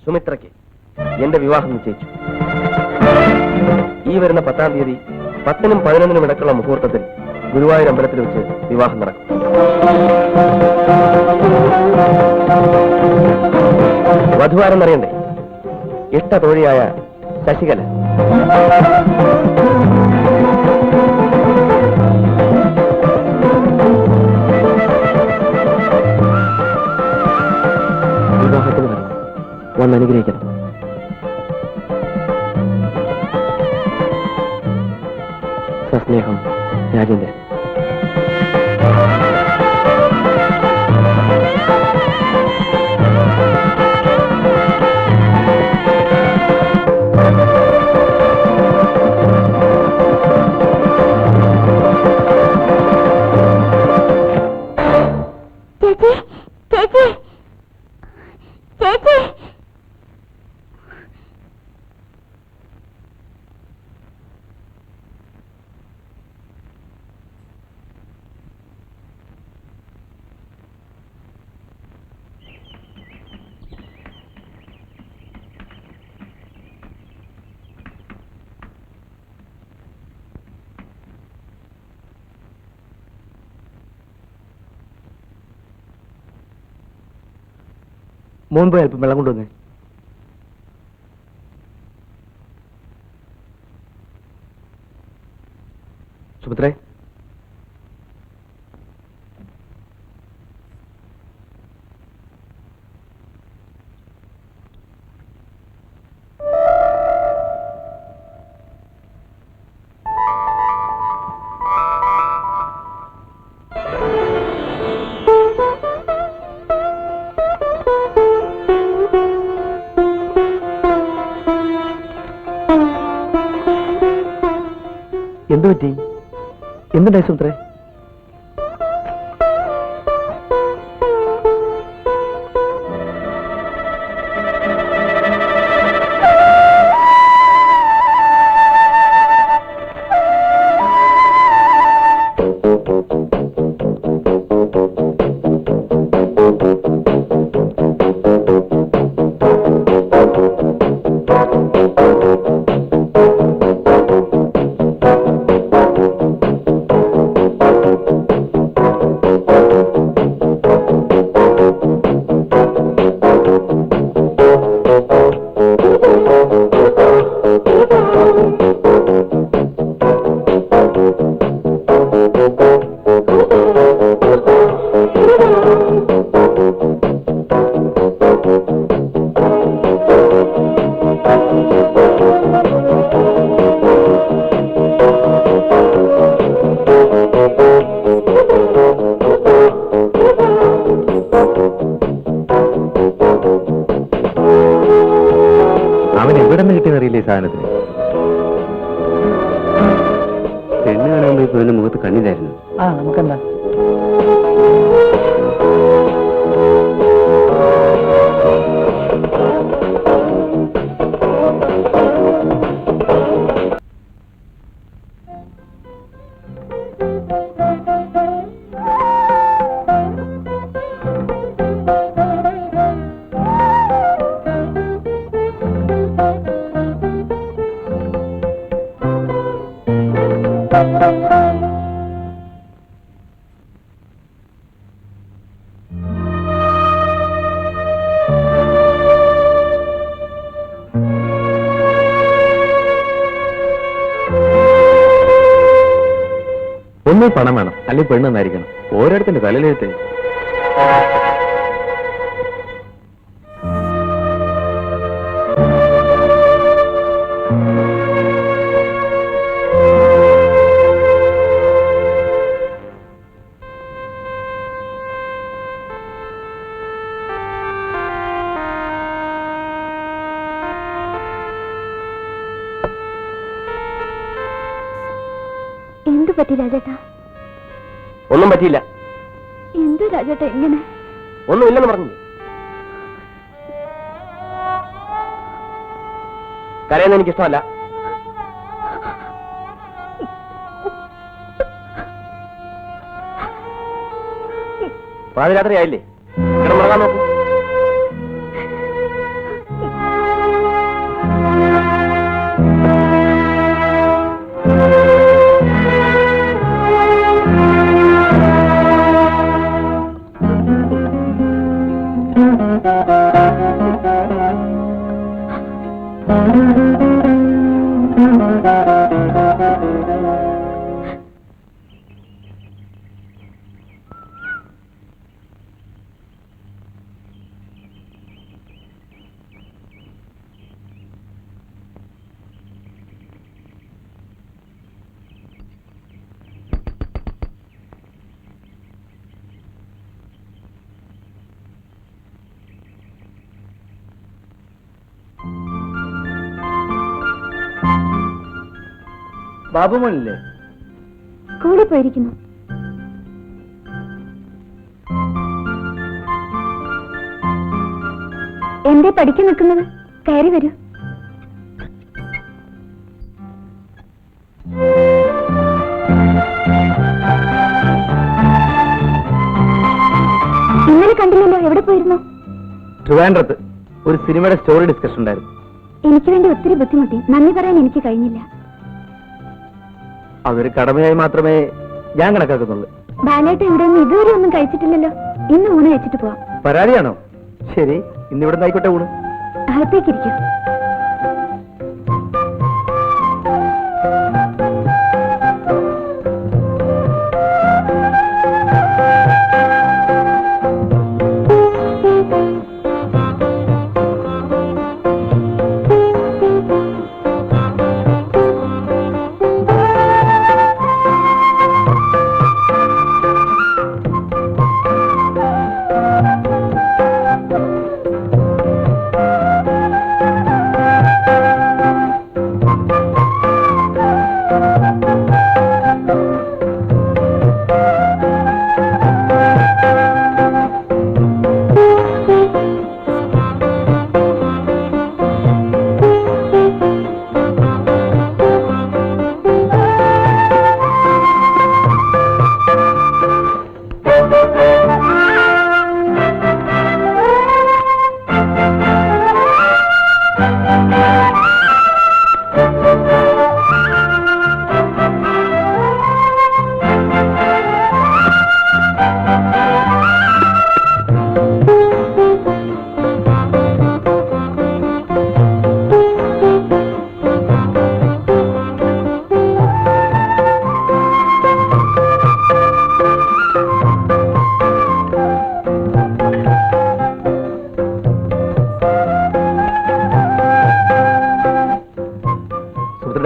സുമിത്രയ്ക്ക് എന്റെ വിവാഹം നിശ്ചയിച്ചു. ഈ വരുന്ന 10-ാം തീയതി 10-നും 11-നും ഇടക്കുള്ള മുഹൂർത്തത്തിൽ ഗുരുവായൂർ അമ്പലത്തിൽ വെച്ച് വിവാഹം നടക്കും. വധുവാരെന്നറിയണ്ടേ? ഇഷ്ട തോഴിയായ ശശികല. വിവാഹത്തിന് വരണം, വന്ന് അനുഗ്രഹിക്കണം. സസ്നേഹം, രാജേന്ദ്രൻ. മോൻ പോയി അല്പം വെള്ളം കൊണ്ടുവന്നേ. സുഭദ്രേ, എന്തു പറ്റി? എന്തുണ്ടായി സുമിത്രേ? അവൻ എവിടെ നിന്ന് കിട്ടിയെന്നറിയില്ലേ സാധനത്തിന്? പെണ്ണ് കാണുമ്പോൾ ഇപ്പൊ എന്റെ മുഖത്ത് കണ്ണിലായിരുന്നു. നമുക്കെന്താ? ഒന്നും പണം വേണം, അല്ലെങ്കിൽ പെണ്ണെന്നായിരിക്കണം. ഓരോരുത്തന്റെ തലയിലെഴുത്തേ. എന്തു പറ്റി രാജേട്ടാ? ഒന്നും പറ്റിയില്ല. എന്തു രാജേട്ടാ ഇങ്ങനെ? ഒന്നുമില്ലെന്ന് പറഞ്ഞു. കരയുന്ന എനിക്കിഷ്ടമല്ല. പാതിരാത്രിയായില്ലേ? കിടന്നുറങ്ങാൻ നോക്കൂ. ബാബുമോനില്ലേ? സ്കൂളിൽ പോയിരിക്കുന്നു. എന്തേ പഠിക്കാൻ നിൽക്കുന്നത്? കയറി വരൂ. ഇന്നലെ കണ്ടില്ലല്ലോ, എവിടെ പോയിരുന്നു? ട്രിവാൻഡ്രത്ത് ഒരു സിനിമയുടെ സ്റ്റോറി ഡിസ്കഷൻ ഉണ്ടായിരുന്നു. എനിക്ക് വേണ്ടി ഒത്തിരി ബുദ്ധിമുട്ടി. നന്ദി പറയാൻ എനിക്ക് കഴിഞ്ഞില്ല. അതൊരു കടമയായി മാത്രമേ ഞാൻ കണക്കാക്കുന്നുള്ളൂ. ബാലേട്ട ഇവിടെ ഒന്നും ഇതുവരെ ഒന്നും കഴിച്ചിട്ടില്ലല്ലോ. ഇന്ന് ഊണ് കഴിച്ചിട്ട് പോവാം. പരാതിയാണോ? ശരി, ഇന്നിവിടെ ആയിക്കോട്ടെ ഊണ്. അകത്തേക്കിരിക്കും.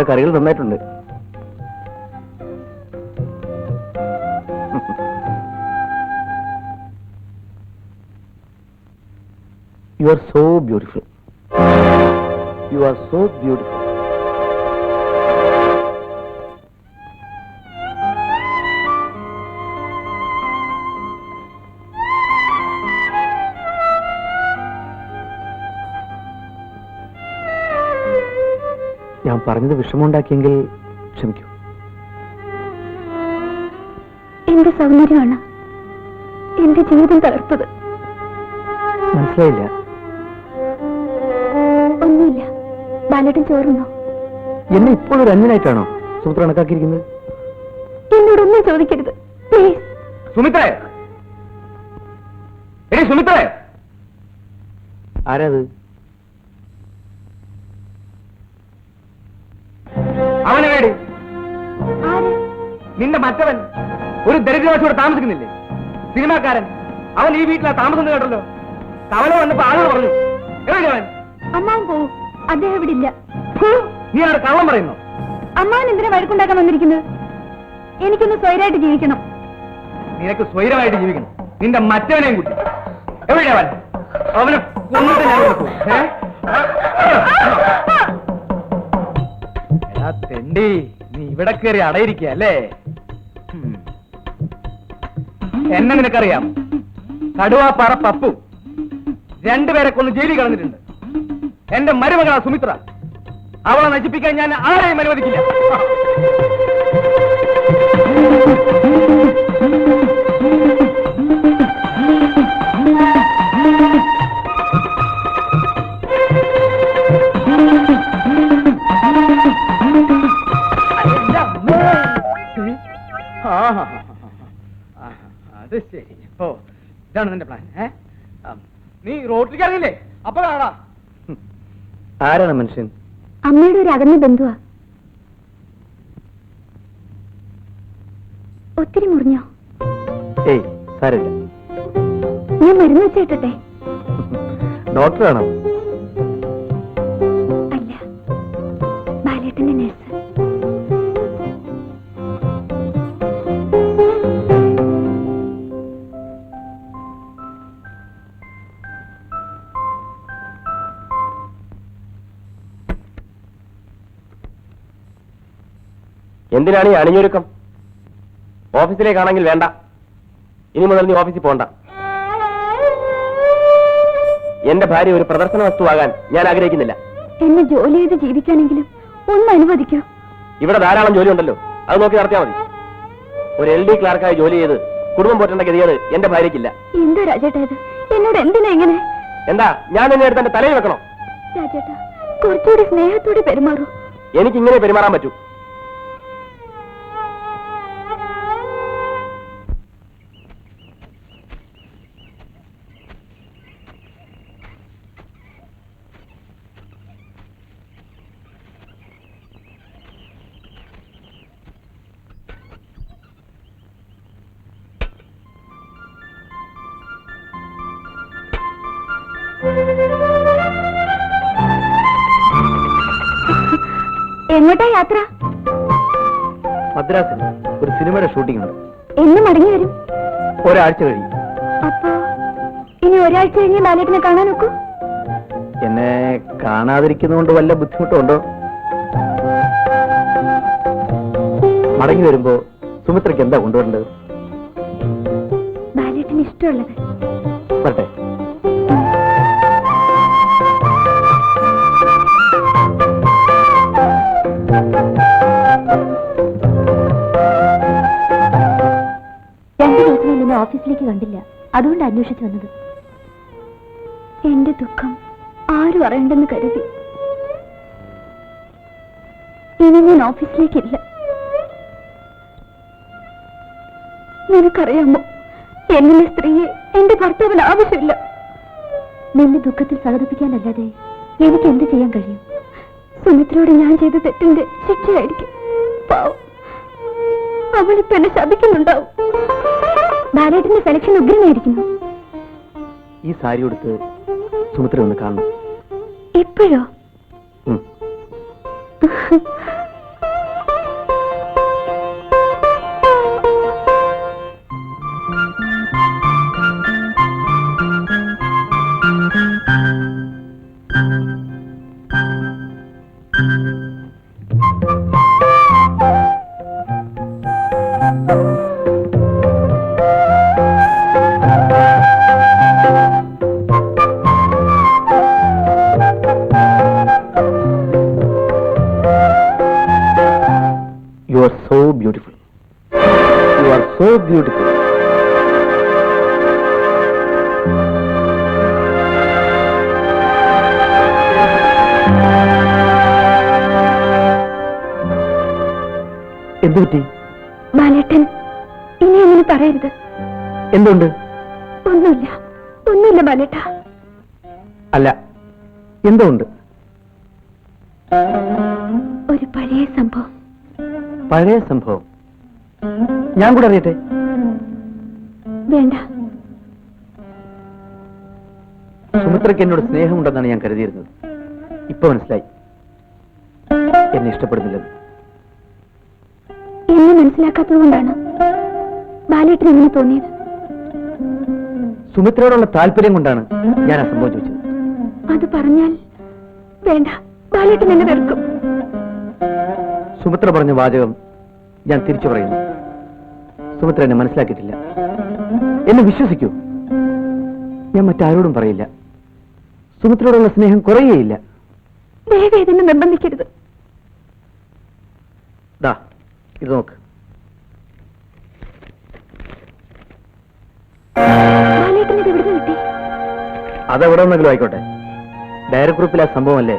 കറികൾ നന്നായിട്ടുണ്ട്. You are so beautiful. You are so beautiful. ഞാൻ പറഞ്ഞത് വിഷമമുണ്ടാക്കിയെങ്കിൽ ക്ഷമിക്കൂ. എന്റെ സൗന്ദര്യമാണ് എന്റെ ജീവിതം തകർത്തത്. മനസ്സിലായില്ല. ഒന്നുമില്ല. ബാലേട്ടൻ ചോറുന്നോ? എന്നെ ഇപ്പോൾ ഒരു അന്യനായിട്ടാണോ സുമിത്ര കണക്കാക്കിയിരിക്കുന്നത്? എന്നോടൊന്നും ചോദിക്കരുത് പ്ലീസ്. സുമിത്രേ, എടി സുമിത്രേ. ആരാത്? അവനെ വേടി. നിന്റെ മറ്റവൻ ഒരു ദരിദ്രവാസിയോടെ താമസിക്കുന്നില്ലേ? സിനിമാക്കാരൻ. അവൻ ഈ വീട്ടിലാ താമസം കേട്ടല്ലോ. തവള വന്നപ്പോ ആളോട് പറഞ്ഞു. എവിടെയവൻ? അമ്മാവൻ പോവും. അദ്ദേഹം ഇവിടെ ഇല്ല. നീ അവിടെ കള്ളം പറയുന്നു. അമ്മാവൻ എന്തിനാ വഴക്കുണ്ടാക്കാൻ വന്നിരിക്കുന്നത്? എനിക്കൊന്ന് സ്വൈരായിട്ട് ജീവിക്കണം. നിനക്ക് സ്വൈരമായിട്ട് ജീവിക്കണം. നിന്റെ മറ്റവനെയും കുട്ടി. എവിടെയവൻ? അവനെ കൊന്നിട്ട് ഞാൻ കൊടുക്കും. തെണ്ടി, നീ ഇവിടെ കയറി അടയിരിക്കുക അല്ലേ? എന്നെ നിനക്കറിയാം. കടുവാപ്പാറ പപ്പു രണ്ടുപേരെ കൊന്ന് ജയിലിൽ കളഞ്ഞിട്ടുണ്ട്. എന്റെ മരുമകളാ സുമിത്ര. അവളെ നശിപ്പിക്കാൻ ഞാൻ ആരെയും അനുവദിക്കില്ല. അത് ശരി. ഓ, ഇതാണ് നിന്റെ പ്ലാൻ. നീ റോട്ടിലേക്ക് ഇറങ്ങില്ലേ? അപ്പൊ കാണാ. ആരാണ് മനുഷ്യൻ? അമ്മയുടെ ഒരു അകന്ന ബന്ധുവാ. ഒത്തിരി മുറിഞ്ഞോ? ഏയ് സാരമില്ല. ഞാൻ മരുന്ന് വെച്ചിട്ടെ. ഡോക്ടറാണോ? അല്ല, ബാലേട്ടന്റെ നഴ്സ്. എന്തിനാണ് ഈ അണിഞ്ഞൊരുക്കം? ഓഫീസിലേക്കാണെങ്കിൽ വേണ്ട. ഇനി മുതൽ നീ ഓഫീസിൽ പോണ്ട. എന്റെ ഭാര്യ ഒരു പ്രദർശന വസ്തുവാകാൻ ഞാൻ ആഗ്രഹിക്കുന്നില്ല. എന്നെ ജോലി ചെയ്ത് ജീവിക്കാനെങ്കിലും ഒന്ന് അനുവദിക്കോ? ഇവിടെ ധാരാളം ജോലി ഉണ്ടല്ലോ, അത് നോക്കി നടത്തിയാൽ മതി. ഒരു LD ക്ലാർക്കായി ജോലി ചെയ്ത് കുടുംബം പോറ്റേണ്ട ഗതികേട് എന്റെ ഭാര്യയ്ക്കില്ല. എന്താ രാജേട്ടാ ഇത്? എന്നോട് എന്തിനാ ഇങ്ങനെ? എന്താ ഞാൻ എന്നെ എടുത്ത് എന്റെ തലയിൽ വെക്കണോ? രാജേട്ടാ, കുറച്ചുകൂടി സ്നേഹത്തോടെ പെരുമാറൂ. എനിക്ക് ഇങ്ങനെ പെരുമാറാൻ പറ്റൂ. എങ്ങോട്ടാ യാത്ര? മദ്രാസിൽ ഒരു സിനിമയുടെ ഷൂട്ടിംഗ് ഉണ്ട്. എന്ന് മടങ്ങി വരും? ഒരാഴ്ച കഴിയും. അപ്പോ ഇനി ഒരാഴ്ച കഴിഞ്ഞ് ബാലേട്ടനെ കാണാൻ നോക്കൂ. എന്നെ കാണാതിരിക്കുന്നതുകൊണ്ട് വല്ല ബുദ്ധിമുട്ടുണ്ടോ? മടങ്ങി വരുമ്പോ സുമിത്രയ്ക്ക് എന്താ കൊണ്ടുവരേണ്ടത്? ബാലേട്ടന് ഇഷ്ടമുള്ളത്. വരട്ടെ. ഓഫീസിലേക്ക് കണ്ടില്ല, അതുകൊണ്ട് അന്വേഷിച്ചു വന്നത്. എന്റെ ദുഃഖം ആരും അറിയണ്ടെന്ന് കരുതി ഇനി ഞാൻ ഓഫീസിലേക്കില്ല. നിനക്കറിയാമോ, എന്നെ സ്ത്രീയെ എന്റെ ഭർത്താവിന് ആവശ്യമില്ല. നിന്റെ ദുഃഖത്തിൽ സഹതപിക്കാനല്ലാതെ എനിക്ക് എന്ത് ചെയ്യാൻ കഴിയും? സുമിത്രയോട് ഞാൻ ചെയ്ത തെറ്റിന്റെ ശിക്ഷയായിരിക്കും. പാവം, അവളിപ്പോ എന്നെ ശപിക്കുന്നുണ്ടാവും. ബാലേട്ടന്റെ സെലക്ഷൻ ഉഗ്രനായിരിക്കുന്നു. ഈ സാരി കൊടുത്ത് സുമിത്ര ഒന്ന് കാണണം. ഇപ്പോഴോ? You are so beautiful. You are so beautiful. എന്തു പറ്റി? ബാലേട്ടൻ, ഇനി അങ്ങനെ പറയരുത്. എന്തുണ്ട്? ഒന്നുമില്ല, ഒന്നുമില്ല ബാലേട്ട. അല്ല, എന്തോ ഉണ്ട്. ഒരു പഴയ സംഭവം. പഴയ സംഭവം? ഞാൻ കൂടെ അറിയട്ടെ? വേണ്ട. സുമിത്രയ്ക്ക് എന്നോട് സ്നേഹമുണ്ടെന്നാണ് ഞാൻ കരുതിയിരുന്നത്. ഇപ്പൊ മനസ്സിലായി എന്നെ ഇഷ്ടപ്പെടുന്നില്ലെന്ന്. എന്നെ മനസ്സിലാക്കാത്തത് കൊണ്ടാണ് ബാലേട്ടന് ഇങ്ങനെ തോന്നിയത്. സുമിത്രയോടുള്ള താല്പര്യം കൊണ്ടാണ് ഞാൻ ആ സംഭവം ചോദിച്ചത്. അത് പറഞ്ഞാൽ വേണ്ട, ബാലേട്ടൻ എന്നെ വെറുക്കും. സുമിത്ര പറഞ്ഞ വാചകം ഞാൻ തിരിച്ചു പറയുന്നു. സുമിത്ര എന്നെ മനസ്സിലാക്കിയിട്ടില്ല. എന്നെ വിശ്വസിക്കൂ, ഞാൻ മറ്റാരോടും പറയില്ല. സുമിത്രയോടുള്ള സ്നേഹം കുറയുകയില്ല. ദയവ് ഇതിനെ നിർബന്ധിക്കരുത്. ദാ ഇത് നോക്ക്. ബാലേട്ടൻ ഇത് എവിടുന്ന് കിട്ടി? അതെവിടെ നിന്നെങ്കിലും ആയിക്കോട്ടെ. ഡയറി ഗ്രൂപ്പിൽ ആ സംഭവമല്ലേ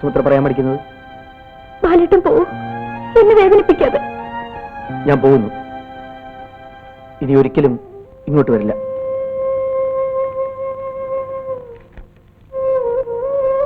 സുമിത്ര പറയാൻ പഠിക്കുന്നത്. ബാലേട്ടൻ പോവൂ, എന്നെ വേദനിപ്പിക്കാതെ. ഞാൻ പോകുന്നു. ഇനി ഒരിക്കലും ഇങ്ങോട്ട് വരില്ല.